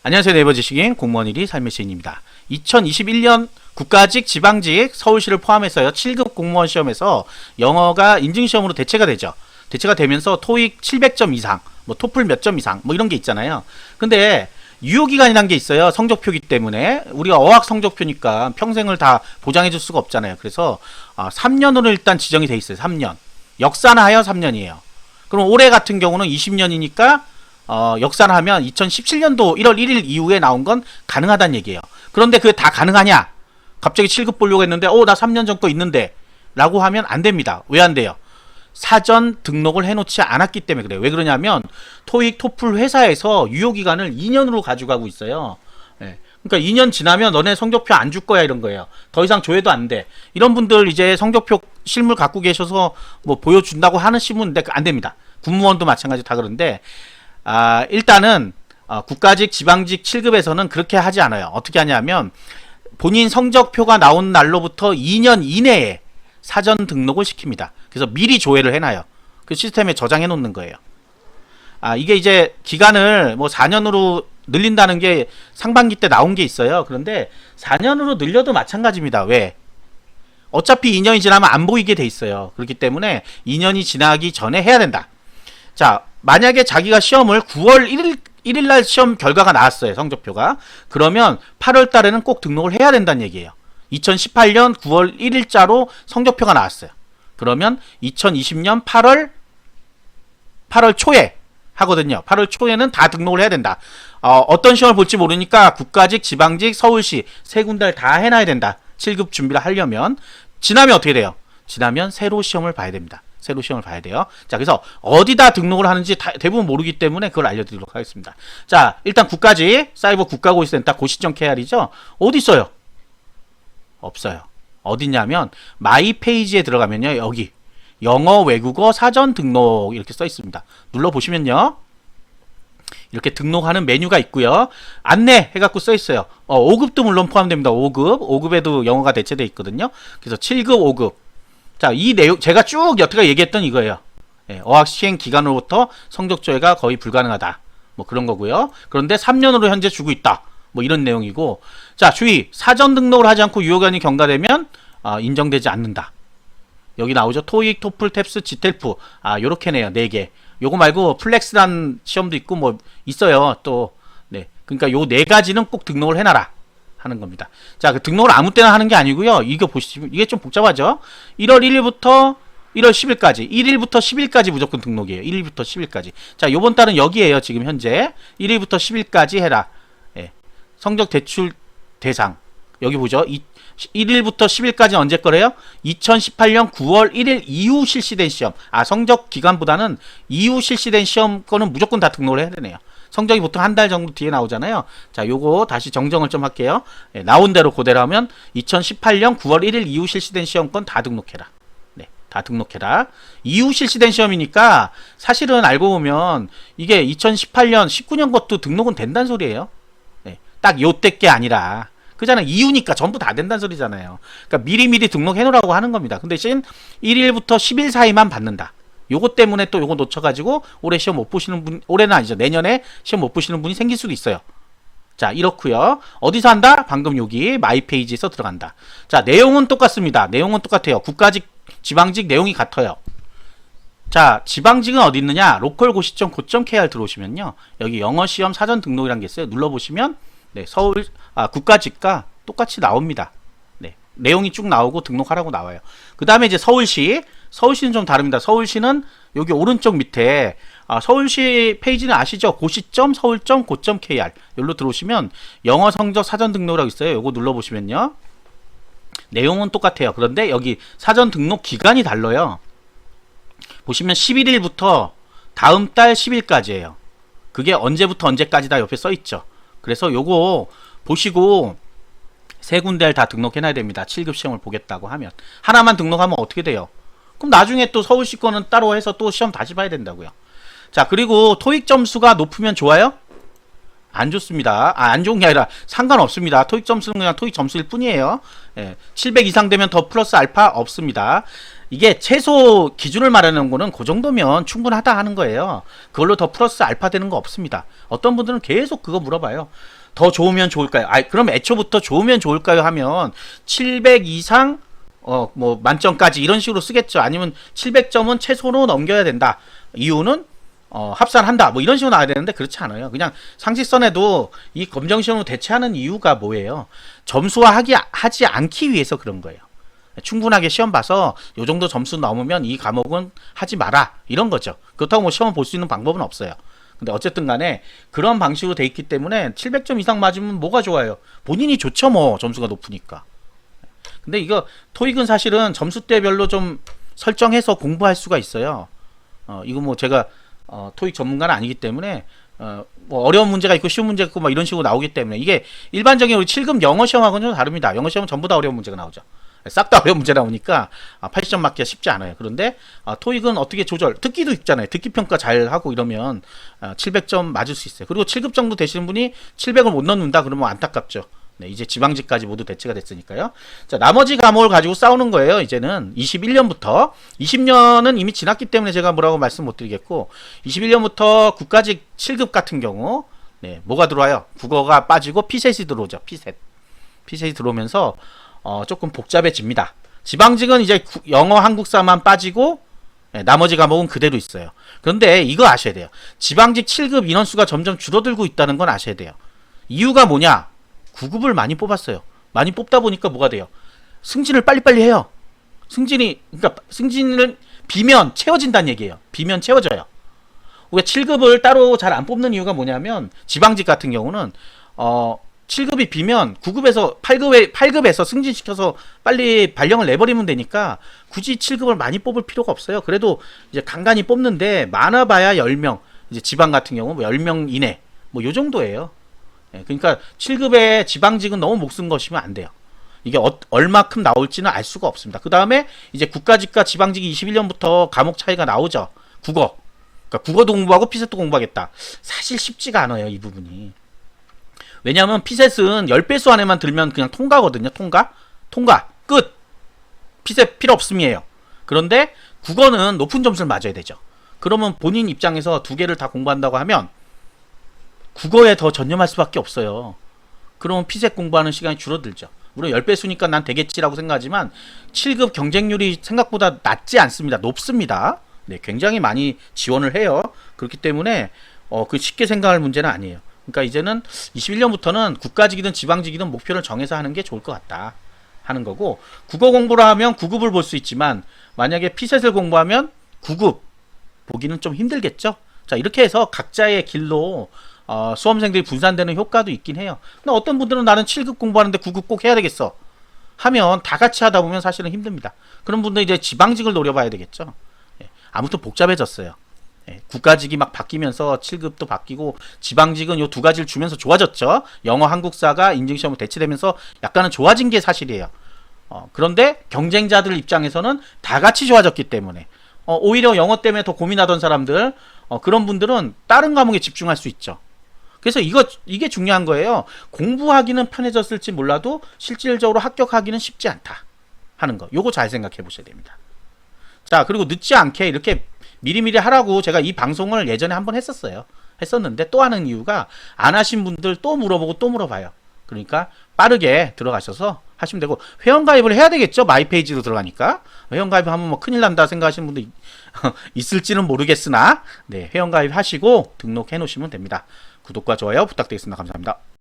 안녕하세요. 네이버 지식인 공무원 1위 삶의 시인입니다. 2021년 국가직, 지방직, 서울시를 포함해서요 7급 공무원 시험에서 영어가 인증시험으로 대체가 되죠. 대체가 되면서 토익 700점 이상, 뭐 토플 몇 점 이상, 뭐 이런 게 있잖아요. 근데 유효기간이란 게 있어요. 성적표기 때문에 우리가 어학 성적표니까 평생을 다 보장해 줄 수가 없잖아요. 그래서 3년으로 일단 지정이 돼 있어요. 3년. 역산하여 3년이에요. 그럼 올해 같은 경우는 20년이니까 역산하면 2017년도 1월 1일 이후에 나온 건 가능하다는 얘기예요. 그런데 그게 다 가능하냐? 갑자기 7급 보려고 했는데 나 3년 전 거 있는데 라고 하면 안 됩니다. 왜 안 돼요? 사전 등록을 해놓지 않았기 때문에 그래요. 왜 그러냐면 토익, 토플 회사에서 유효기간을 2년으로 가져가고 있어요. 예. 그러니까 2년 지나면 너네 성적표 안 줄 거야 이런 거예요. 더 이상 조회도 안 돼. 이런 분들 이제 성적표 실물 갖고 계셔서 뭐 보여준다고 하는 신문인데 안 됩니다. 군무원도 마찬가지 다 그런데 일단은 국가직, 지방직 7급에서는 그렇게 하지 않아요. 어떻게 하냐면 본인 성적표가 나온 날로부터 2년 이내에 사전 등록을 시킵니다. 그래서 미리 조회를 해놔요. 그 시스템에 저장해 놓는 거예요. 이게 이제 기간을 뭐 4년으로 늘린다는 게 상반기 때 나온 게 있어요. 그런데 4년으로 늘려도 마찬가지입니다. 왜? 어차피 2년이 지나면 안 보이게 돼 있어요. 그렇기 때문에 2년이 지나기 전에 해야 된다. 자, 만약에 자기가 시험을 9월 1일 날 시험 결과가 나왔어요. 성적표가. 그러면 8월 달에는 꼭 등록을 해야 된다는 얘기예요. 2018년 9월 1일자로 성적표가 나왔어요. 그러면 2020년 8월 초에 하거든요. 8월 초에는 다 등록을 해야 된다. 어떤 시험을 볼지 모르니까 국가직, 지방직, 서울시 세 군데를 다 해놔야 된다. 7급 준비를 하려면. 지나면 어떻게 돼요? 지나면 새로 시험을 봐야 됩니다. 새로 시험을 봐야 돼요. 자, 그래서 어디다 등록을 하는지 대부분 모르기 때문에 그걸 알려드리도록 하겠습니다. 자, 일단 국가직, 사이버 국가고시센터 고시점 KR이죠. 어디 있어요? 없어요. 어디냐면 마이 페이지에 들어가면요. 여기 영어, 외국어, 사전 등록 이렇게 써 있습니다. 눌러보시면요. 이렇게 등록하는 메뉴가 있고요. 안내 해갖고 써 있어요. 5급도 물론 포함됩니다. 5급에도 영어가 대체되어 있거든요. 그래서 7급, 5급. 자, 이 내용 제가 쭉 여태까지 얘기했던 이거예요. 어학 시행 기간으로부터 성적 조회가 거의 불가능하다. 뭐 그런 거고요. 그런데 3년으로 현재 주고 있다. 뭐 이런 내용이고. 자, 주의. 사전 등록을 하지 않고 유효기간이 경과되면 인정되지 않는다. 여기 나오죠. 토익, 토플, 탭스, 지텔프. 요렇게네요. 4개. 요거 말고 플렉스란 시험도 있고 뭐 있어요. 또 네. 그러니까 요 4가지는 꼭 등록을 해놔라 하는 겁니다. 자, 그 등록을 아무 때나 하는 게 아니고요. 이거 보시면 이게 좀 복잡하죠. 1월 1일부터 1월 10일까지 1일부터 10일까지 무조건 등록이에요. 1일부터 10일까지. 자, 요번 달은 여기에요. 지금 현재 1일부터 10일까지 해라. 성적 대출 대상 여기 보죠. 1일부터 10일까지 언제 거래요? 2018년 9월 1일 이후 실시된 시험. 성적 기간보다는 이후 실시된 시험 거는 무조건 다 등록을 해야 되네요. 성적이 보통 한 달 정도 뒤에 나오잖아요. 자, 요거 다시 정정을 좀 할게요. 나온 대로 그대로 하면 2018년 9월 1일 이후 실시된 시험 건 다 등록해라. 네, 다 등록해라. 이후 실시된 시험이니까 사실은 알고 보면 이게 2018년 19년 것도 등록은 된다는 소리예요. 딱 요때 게 아니라 그잖아. 이유니까 전부 다 된다는 소리잖아요. 그러니까 미리미리 등록해 놓으라고 하는 겁니다. 근데 대신 1일부터 10일 사이만 받는다. 요거 때문에 또 요거 놓쳐가지고 올해 시험 못 보시는 분, 올해는 아니죠. 내년에 시험 못 보시는 분이 생길 수도 있어요. 자, 이렇고요. 어디서 한다? 방금 여기 마이 페이지에서 들어간다. 자, 내용은 똑같습니다. 내용은 똑같아요. 국가직, 지방직 내용이 같아요. 자, 지방직은 어디 있느냐? 로컬 고시점 고점 KR 들어오시면요. 여기 영어 시험 사전 등록이라는 게 있어요. 눌러보시면 네, 국가직과 똑같이 나옵니다. 네, 내용이 쭉 나오고 등록하라고 나와요. 그 다음에 이제 서울시는 좀 다릅니다. 서울시는 여기 오른쪽 밑에 서울시 페이지는 아시죠? 고시점 서울점 고점 KR 여기로 들어오시면 영어 성적 사전 등록이라고 있어요. 요거 눌러보시면요. 내용은 똑같아요. 그런데 여기 사전 등록 기간이 달라요. 보시면 11일부터 다음 달 10일까지예요. 그게 언제부터 언제까지다 옆에 써 있죠. 그래서 요거 보시고 세 군데를 다 등록해놔야 됩니다. 7급 시험을 보겠다고 하면. 하나만 등록하면 어떻게 돼요? 그럼 나중에 또 서울시 거는 따로 해서 또 시험 다시 봐야 된다고요. 자, 그리고 토익 점수가 높으면 좋아요? 안 좋습니다. 안 좋은 게 아니라 상관없습니다. 토익 점수는 그냥 토익 점수일 뿐이에요. 700 이상 되면 더 플러스 알파 없습니다. 이게 최소 기준을 말하는 거는 그 정도면 충분하다 하는 거예요. 그걸로 더 플러스 알파 되는 거 없습니다. 어떤 분들은 계속 그거 물어봐요. 더 좋으면 좋을까요? 그럼 애초부터 좋으면 좋을까요? 하면 700 이상 뭐 만점까지 이런 식으로 쓰겠죠. 아니면 700점은 최소로 넘겨야 된다. 이유는 합산한다. 뭐 이런 식으로 나와야 되는데 그렇지 않아요. 그냥 상식선에도 이 검정시험을 대체하는 이유가 뭐예요? 하지 않기 위해서 그런 거예요. 충분하게 시험 봐서 요 정도 점수 넘으면 이 과목은 하지 마라. 이런 거죠. 그렇다고 뭐 시험 볼 수 있는 방법은 없어요. 근데 어쨌든 간에 그런 방식으로 돼 있기 때문에 700점 이상 맞으면 뭐가 좋아요? 본인이 좋죠, 뭐. 점수가 높으니까. 근데 이거 토익은 사실은 점수대별로 좀 설정해서 공부할 수가 있어요. 이거 뭐 제가 토익 전문가는 아니기 때문에 뭐 어려운 문제가 있고 쉬운 문제가 있고 막 이런 식으로 나오기 때문에 이게 일반적인 우리 7급 영어 시험하고는 좀 다릅니다. 영어 시험은 전부 다 어려운 문제가 나오죠. 싹 다 어려운 문제 나오니까 80점 맞기가 쉽지 않아요. 그런데 토익은 어떻게 듣기도 있잖아요. 듣기 평가 잘 하고 이러면 700점 맞을 수 있어요. 그리고 7급 정도 되시는 분이 700을 못 넣는다 그러면 안타깝죠. 네, 이제 지방직까지 모두 대체가 됐으니까요. 자, 나머지 과목을 가지고 싸우는 거예요. 이제는 21년부터 20년은 이미 지났기 때문에 제가 뭐라고 말씀 못 드리겠고 21년부터 국가직 7급 같은 경우 네, 뭐가 들어와요? 국어가 빠지고 피셋이 들어오죠. 피셋이 들어오면서 조금 복잡해집니다. 지방직은 이제 영어, 한국사만 빠지고 네, 나머지 과목은 그대로 있어요. 그런데 이거 아셔야 돼요. 지방직 7급 인원수가 점점 줄어들고 있다는 건 아셔야 돼요. 이유가 뭐냐? 9급을 많이 뽑았어요. 많이 뽑다 보니까 뭐가 돼요? 승진을 빨리빨리 해요. 그러니까 승진을 비면 채워진다는 얘기예요. 비면 채워져요. 우리가 7급을 따로 잘 안 뽑는 이유가 뭐냐면 지방직 같은 경우는 7급이 비면 9급에서 8급에서 승진시켜서 빨리 발령을 내버리면 되니까 굳이 7급을 많이 뽑을 필요가 없어요. 그래도 이제 간간히 뽑는데 많아봐야 10명. 이제 지방 같은 경우 뭐 10명 이내. 뭐 요 정도예요. 그러니까 7급의 지방직은 너무 목숨 거시면 안 돼요. 이게 얼마큼 나올지는 알 수가 없습니다. 그 다음에 이제 국가직과 지방직이 21년부터 과목 차이가 나오죠. 국어. 그러니까 국어도 공부하고 피셋도 공부하겠다. 사실 쉽지가 않아요, 이 부분이. 왜냐하면 피셋은 10배수 안에만 들면 그냥 통과거든요. 통과. 끝. 피셋 필요 없음이에요. 그런데 국어는 높은 점수를 맞아야 되죠. 그러면 본인 입장에서 두 개를 다 공부한다고 하면 국어에 더 전념할 수밖에 없어요. 그러면 피셋 공부하는 시간이 줄어들죠. 물론 10배수니까 난 되겠지라고 생각하지만 7급 경쟁률이 생각보다 낮지 않습니다. 높습니다. 네, 굉장히 많이 지원을 해요. 그렇기 때문에 그 쉽게 생각할 문제는 아니에요. 그러니까 이제는 21년부터는 국가직이든 지방직이든 목표를 정해서 하는 게 좋을 것 같다 하는 거고, 국어 공부를 하면 9급을 볼 수 있지만 만약에 피셋을 공부하면 9급 보기는 좀 힘들겠죠. 자, 이렇게 해서 각자의 길로 수험생들이 분산되는 효과도 있긴 해요. 근데 어떤 분들은 나는 7급 공부하는데 9급 꼭 해야 되겠어 하면 다 같이 하다 보면 사실은 힘듭니다. 그런 분들 이제 지방직을 노려봐야 되겠죠. 아무튼 복잡해졌어요. 국가직이 막 바뀌면서 7급도 바뀌고 지방직은 요 두 가지를 주면서 좋아졌죠. 영어, 한국사가 인증시험으로 대체되면서 약간은 좋아진 게 사실이에요. 그런데 경쟁자들 입장에서는 다 같이 좋아졌기 때문에 오히려 영어 때문에 더 고민하던 사람들 그런 분들은 다른 과목에 집중할 수 있죠. 그래서 이게 중요한 거예요. 공부하기는 편해졌을지 몰라도 실질적으로 합격하기는 쉽지 않다 하는 거. 요거 잘 생각해 보셔야 됩니다. 자, 그리고 늦지 않게 이렇게 미리미리 하라고 제가 이 방송을 예전에 한번 했었는데 또 하는 이유가 안 하신 분들 또 물어보고 또 물어봐요. 그러니까 빠르게 들어가셔서 하시면 되고, 회원가입을 해야 되겠죠. 마이페이지로 들어가니까. 회원가입하면 뭐 큰일 난다 생각하시는 분도 있을지는 모르겠으나 네, 회원가입 하시고 등록해 놓으시면 됩니다. 구독과 좋아요 부탁드리겠습니다. 감사합니다.